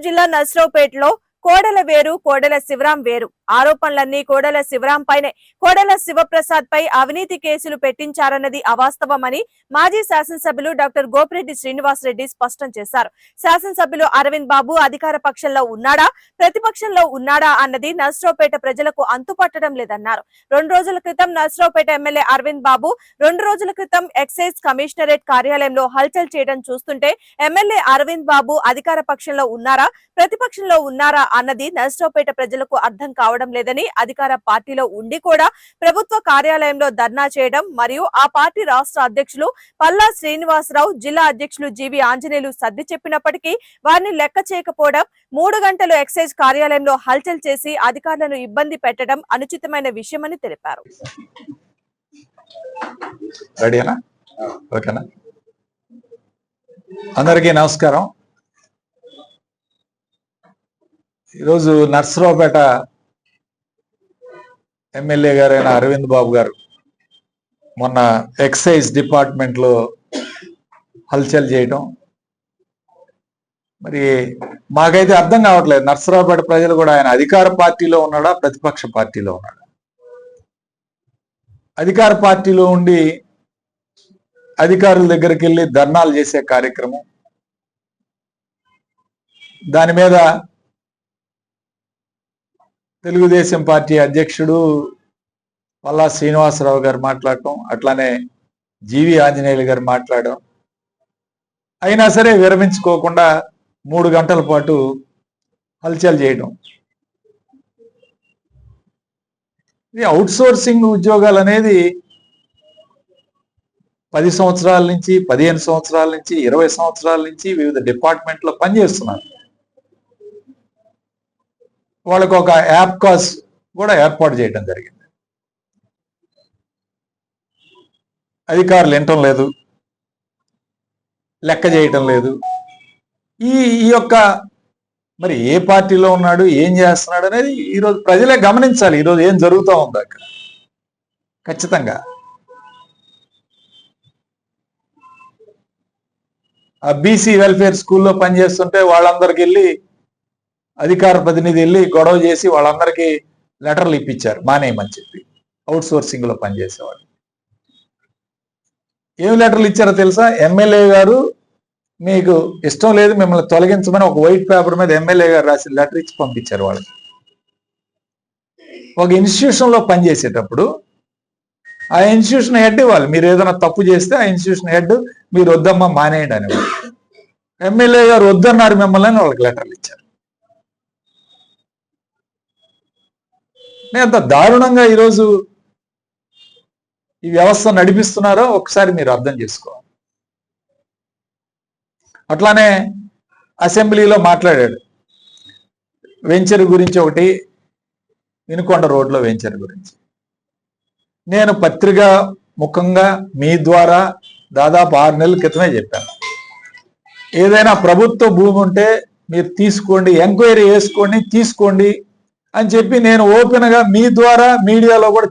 జిల్లా నర్సరావుపేటలో కోడెల వేరు కోడెల శివరాం వేరు ఆరోపణలన్నీ కోడెల శివరాం పైనే. కోడెల శివప్రసాద్ పై అవినీతి కేసులు పెట్టించారన్నది అవాస్తవమని మాజీ శాసనసభ్యులు డాక్టర్ గోపిరెడ్డి శ్రీనివాసరెడ్డి స్పష్టం చేశారు. శాసనసభ్యులు అరవింద్ బాబు అధికార పక్షంలో ఉన్నాడా ప్రతిపక్షంలో ఉన్నాడా అన్నది నర్సరావుపేట ప్రజలకు అంతుపట్టడం లేదన్నారు. 2 రోజుల క్రితం నర్సరావుపేట ఎమ్మెల్యే అరవింద్ బాబు 2 రోజుల క్రితం ఎక్సైజ్ కమిషనరేట్ కార్యాలయంలో హల్చల్ చేయడం చూస్తుంటే ఎమ్మెల్యే అరవింద్ బాబు అధికార పక్షంలో ఉన్నారా ప్రతిపక్షంలో ఉన్నారా అన్నది నర్సరావుపేట ప్రజలకు అర్థం కావడం లేదని, అధికార పార్టీలో ఉండి కూడా ప్రభుత్వ కార్యాలయంలో ధర్నా చేయడం మరియు ఆ పార్టీ రాష్ట్ర అధ్యక్షులు పల్లా శ్రీనివాసరావు, జిల్లా అధ్యక్షులు జీవి ఆంజనేయులు సర్ది చెప్పినప్పటికీ వారిని లెక్క చేయకపోవడం, 3 గంటలు ఎక్సైజ్ కార్యాలయంలో హల్చల్ చేసి అధికారులను ఇబ్బంది పెట్టడం అనుచితమైన విషయమని తెలిపారు. అందరికీ నమస్కారం. ఈరోజు నర్సరావుపేట ఎమ్మెల్యే గారైన అరవింద్ బాబు గారు మొన్న ఎక్సైజ్ డిపార్ట్మెంట్ లో హల్చల్ చేయటం మరి మాకైతే అర్థం కావట్లేదు. నర్సరావుపేట ప్రజలు కూడా ఆయన అధికార పార్టీలో ఉన్నాడా ప్రతిపక్ష పార్టీలో ఉన్నాడా? అధికార పార్టీలో ఉండి అధికారుల దగ్గరికి వెళ్ళి ధర్నాలు చేసే కార్యక్రమం, దాని మీద తెలుగుదేశం పార్టీ అధ్యక్షుడు పల్లా శ్రీనివాసరావు గారు మాట్లాడటం, అట్లానే జీవి ఆంజనేయులు గారు మాట్లాడడం, అయినా సరే విరమించుకోకుండా 3 గంటల పాటు హల్చల్ చేయడం. ఇది అవుట్ సోర్సింగ్ ఉద్యోగాలు అనేది 10 సంవత్సరాల నుంచి 15 సంవత్సరాల నుంచి 20 సంవత్సరాల నుంచి వివిధ డిపార్ట్మెంట్లో పనిచేస్తున్నారు. వాళ్ళకు ఒక యాప్ కాస్ కూడా ఏర్పాటు చేయడం జరిగింది. అధికారులు వినటం లేదు, లెక్క చేయటం లేదు. ఈ యొక్క మరి ఏ పార్టీలో ఉన్నాడు, ఏం చేస్తున్నాడు అనేది ఈరోజు ప్రజలే గమనించాలి. ఈరోజు ఏం జరుగుతూ ఉంది అక్కడ. ఖచ్చితంగా ఆ బీసీ వెల్ఫేర్ స్కూల్లో పనిచేస్తుంటే వాళ్ళందరికి వెళ్ళి అధికార ప్రతినిధి వెళ్ళి గొడవ చేసి వాళ్ళందరికీ లెటర్లు ఇప్పించారు మానేయమని చెప్పి, అవుట్ సోర్సింగ్ లో పనిచేసేవాళ్ళు. ఏం లెటర్లు ఇచ్చారో తెలుసా? ఎమ్మెల్యే గారు మీకు ఇష్టం లేదు మిమ్మల్ని తొలగించమని ఒక వైట్ పేపర్ మీద ఎమ్మెల్యే గారు రాసిన లెటర్ ఇచ్చి పంపించారు వాళ్ళకి. ఒక ఇన్స్టిట్యూషన్ లో పనిచేసేటప్పుడు ఆ ఇన్స్టిట్యూషన్ హెడ్ ఇవ్వాలి. మీరు ఏదైనా తప్పు చేస్తే ఆ ఇన్స్టిట్యూషన్ హెడ్ మీరు వద్దమ్మా మానేయండి అని. ఎమ్మెల్యే గారు వద్దన్నారు మిమ్మల్ని వాళ్ళకి లెటర్లు ఇచ్చారు. ఎంత దారుణంగా ఈరోజు ఈ వ్యవస్థ నడిపిస్తున్నారో ఒకసారి మీరు అర్థం చేసుకోవాలి. అట్లానే అసెంబ్లీలో మాట్లాడాడు వెంచర్ గురించి, ఒకటి వినుకొండ రోడ్లో వెంచర్ గురించి. నేను పత్రికా ముఖంగా మీ ద్వారా దాదాపు 6 నెలల క్రితమే చెప్పాను, ఏదైనా ప్రభుత్వ భూమి ఉంటే మీరు తీసుకోండి, ఎంక్వైరీ వేసుకోండి, తీసుకోండి అని చెప్పి నేను ఓపెన్ గా మీ ద్వారా మీడియాలో కూడా